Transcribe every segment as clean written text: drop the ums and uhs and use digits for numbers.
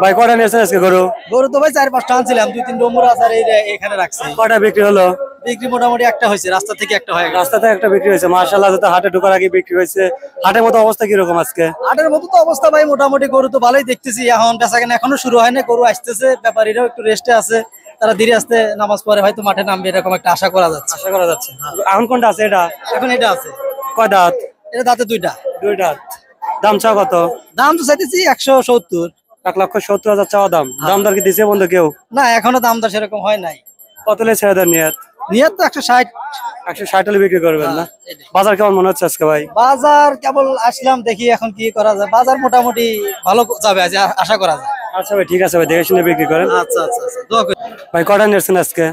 ভাই কটা নিয়েছেন আজকে গরু? গরু তো ভাই 4-5টা আনছিলাম, 2-3 ডম্বুর আছে আর এই যে এখানে রাখছি। কটা বিক্রি হলো? বিক্রি মোটামুটি একটা হয়েছে, রাস্তা থেকে একটা হয়ে গেছে। রাস্তাতে একটা বিক্রি হয়েছে, মাশাআল্লাহ। তো হাটে ঢোকার আগে বিক্রি হয়েছে। হাটের মতো অবস্থা কিরকম আজকে? হাটের মতো তো অবস্থা ভাই, মোটামুটি গরু তো ভালোই দেখতেছি। এখন বেচাকেনা এখনো শুরু হয় না, গরু আসতেছে, ব্যাপারীরাও একটু রেস্টে আছে, তারা ধীরে আস্তে নামাজ পড়ে হয়তো মাঠে নামবে, এরকম একটা আশা করা যাচ্ছে। আশা করা যাচ্ছে। এখন কোনটা আছে এটা? এখন এটা আছে। কয় দাঁত? এটা দাঁতে দুইটা। দুই দাঁত। দাম চাও কত? দাম তো চাইতেছি 170। 1,70,000 চাওয়া দাম। দাম দর কি দিছে বন্ধু কেউ? না, এখনো দাম দর সেরকম হয় নাই। কত লে ছেড়ে দেন নিয়ত? নিয়ত তো 160। 160 হলে বিক্রি করবেন না? এটাই। বাজার কেমন মনে হচ্ছে আজকে ভাই? বাজার কেবল আসলাম, দেখি এখন কি করা যায়। বাজার মোটামুটি ভালো যাবে আজ, আশা করা যায়। আচ্ছা ভাই, ঠিক আছে ভাই, দেখে শুনে বিক্রি করেন। আচ্ছা আচ্ছা আচ্ছা, দোয়া করি। ভাই কটা নিয়েছেন আজকে?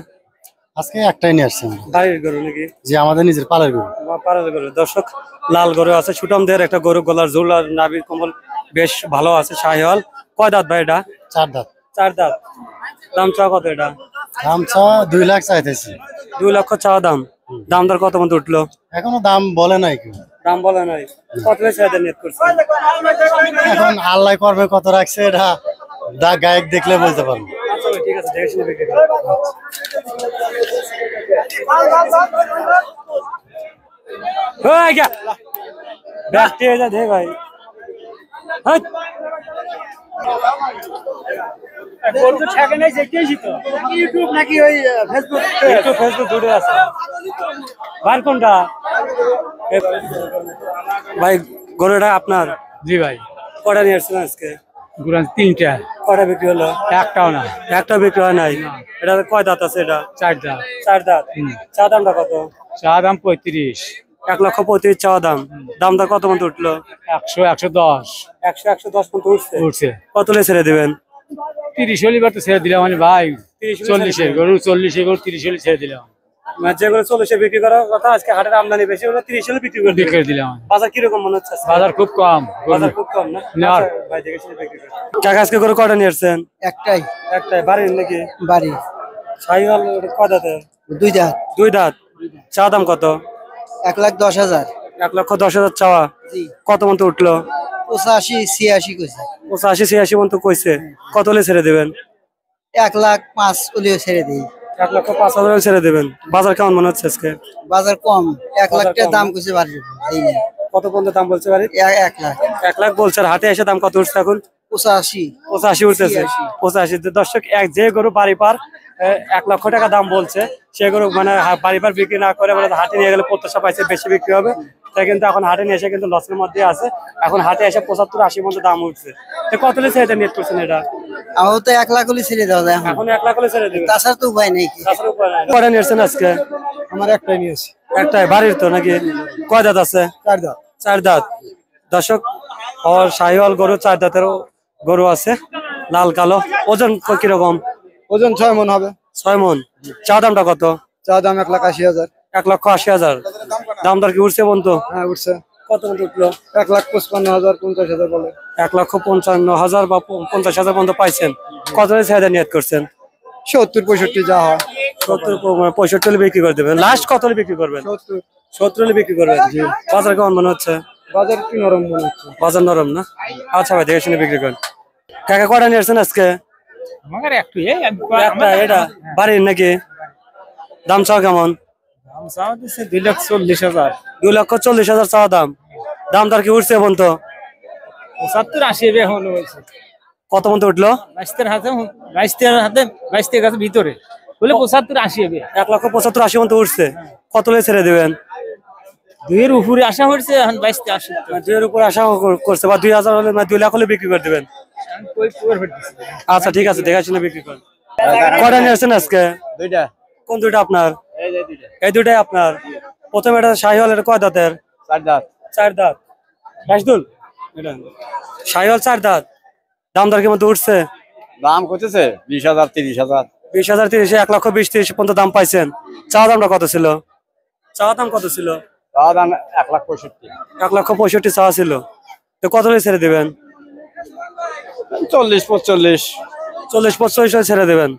আজকে একটাই নিয়ে আসছি। বাড়ির গরু নাকি? যে আমাদের নিজের পালের গরু। পাড়ার গরু। দর্শক, লাল গরু আছে, সুটামদের একটা গরু, গলার ঝুল আর নাভির কম্বল বেশ ভালো আছে, শাহিওয়াল। কয় দাঁত ভাই এটা? 4 দাঁত। 4 দাঁত। দাম চাওয়া কত এটা? দাম চা 2 লাখ চাইতেছি। 2 লক্ষ চাওয়া দাম। দাম দর কত মতো উঠলো? এখনো দাম বলে নাই কেউ। দাম বলে নাই। কত ছেড়ে নিয়ত করছে? এখন আল্লাহ করবে কত রাখছে, এটা গায়ক দেখলে বলতে পারবো। আচ্ছা ভাই, ঠিক আছে, দেখে শুনে বিক্রি করেন। ওই গা ব্যাগটি হয়ে যা দে ভাই। হাট। ইউটিউব নাকি ওই ফেসবুক? একটু ফেসবুক দুটো আছে। বার কোনটা? ভাই গরুটা আপনার? জি ভাই, কটা নিয়ে আসছেন আজকে? গুরান 3টা। কটা বিক্রি হলো? একটাও না। একটা বিক্রি হয় নাই। এটা কয় দাঁত আছে এটা? 4 দাম। 4 দাঁত। চা দামটা কত? চা দাম 35। 1,35,000 চাওয়া দাম। দামটা কত মতো উঠলো? 100, 110 100-110 মতো উঠছে। উঠছে। কত লে ছেড়ে দিবেন? 30 হলি বার তো ছেড়ে দিলাম মানে ভাই। 40 এর গরু, 40 এর গরু 30 হলি ছেড়ে দিলাম। মানে যেগুলো 40-এ বিক্রি করার কথা, আজকে হাটের আমদানি বেশি হলো, 30 হলে বিক্রি করে বিক্রি দিলাম। বাজার কিরকম মনে হচ্ছে আজকে? বাজার খুব কম। বাজার খুব কম না? না। আচ্ছা, ভাই দেখে শুনে বিক্রি করেন। কাকা আজকে করে কটা নিয়ে আসছেন? একটাই। একটাই। বাড়ির নাকি? বাড়ি। শাহিওয়াল কয় দাঁতের? 2 দাঁত। 2 দাঁত। চা দাম কত? 1,10,000। 1,10,000 চাওয়া। জি। কত মতো উঠলো? 85-86 কইছে। 85-86 মতো কইছে। কত হলে ছেড়ে দেবেন? 1,05,000 হলেও ছেড়ে দিই। 1,05,000 ছেড়ে দেবেন। বাজার কেমন মনে হচ্ছে আজকে? বাজার কম, 1 লাখ টাকা কম। দাম কইছে বাড়ি। এই না, কত পর্যন্ত দাম বলছে বাড়ি? 1 লাখ। 1 লাখ বলছে। আর হাটে এসে দাম কত উঠছে এখন? 85। 85 উঠতেছে। 85। দর্শক, যে গরু বাড়ি পার 1 লক্ষ টাকা দাম বলছে, সে গরু মানে বাড়ি পার বিক্রি না করে মানে হাটে নিয়ে গেলে প্রত্যাশা পাইছে বেশি বিক্রি হবে। তাই কিন্তু এখন হাটে নিয়ে এসে কিন্তু লসের মধ্যে আছে। এখন হাটে এসে 75-80 পর্যন্ত দাম উঠছে। তো কত লেছে এটা নিয়ে করছেন এটা? আমার তো 1 লাখ হলে ছেড়ে দেওয়া যায়। এখন 1 লাখ হলে ছেড়ে দেবেন। তাছাড়া তো উপায় নেই। তাছাড়া উপায় নাই। কটা নিয়েছেন আজকে? আমার একটাই নিয়েছি। একটাই। বাড়ির তো নাকি? কয় দাঁত আছে? 4 দাঁত। 4 দাঁত। দর্শক, আর শাহিওয়াল গরু 4 দাঁতেরও গরু আছে, লাল কালো। ওজন কিরকম? ওজন 6 মণ হবে। 6 মণ। চা দামটা কত? চা দাম 1,80,000। 1,80,000। দাম দর কি উঠছে বন্ধু? হ্যাঁ উঠছে। কত মতো উঠলো? 1,55,000, 50,000 বলে। 1,55,000 বা 50,000 পর্যন্ত পাইছেন। কত চাহিদা নিয়ত করছেন? 70-65 যা হয়। 70-65 হলে বিক্রি করে দেবেন। লাস্ট কত হলে বিক্রি করবেন? 70 হলে বিক্রি করবেন। বাজার কেমন মনে হচ্ছে? বাজার কি নরম মনে হচ্ছে। বাজার নরম না? আচ্ছা ভাই, দেখে শুনে বিক্রি করেন। কাকা কটা নিয়ে আসছেন আজকে? আমাদের একটু এই একটা। এটা বাড়ির নাকি? দাম চাও কেমন? দাম চাও দিছে 2,40,000। 2,40,000 চাওয়া দাম। দাম দর কি উঠছে বন্ধু? 75-80 এর হলো হইছে। কত মতো উঠলো? 22 হাতে ভিতরে বলে 75-80 হবে। 1,75,000-80 মতো উঠছে। কত হলে ছেড়ে দেবেন? 2 এর উপরে আশা হচ্ছে, এখন 22-80। 2 এর উপর আশা করছে, বা 2,000 হলে 2 লাখ হলে বিক্রি করে দেবেন। আচ্ছা ঠিক আছে, দেখে শুনে বিক্রি করেন। কটা নিয়ে আসছেন আজকে? 2টা। কোন দুইটা আপনার? এই যে 2টা। এই দুইটাই আপনার। প্রথম এটা শাহিওয়াল, এটা কয় দাঁতের? 4 দাঁত। 4 দাঁত। রাশদুল, এটা শাহিওয়াল 4 দাঁত। দাম দর কি মতো উঠছে? দাম কইতেছে 20,000, 30,000। 20,000-30,000, 1,20,000-30,000 পর্যন্ত দাম পাইছেন। চাওয়া দামটা কত ছিল? চাওয়া দাম কত ছিল? তাও দাম 1,65,000। 1,65,000 চাওয়া ছিল। তো কত হলে ছেড়ে দেবেন? 40-45। 40-45 ছেড়ে দেবেন।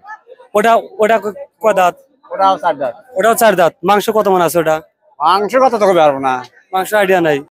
ওটা ওটা কয় দাঁত? ওটাও 4 দাঁত। ওটাও 4 দাঁত। মাংস কত মান আছে ওটা? মাংস কত তোকে পারবো না। মাংস আইডিয়া নাই।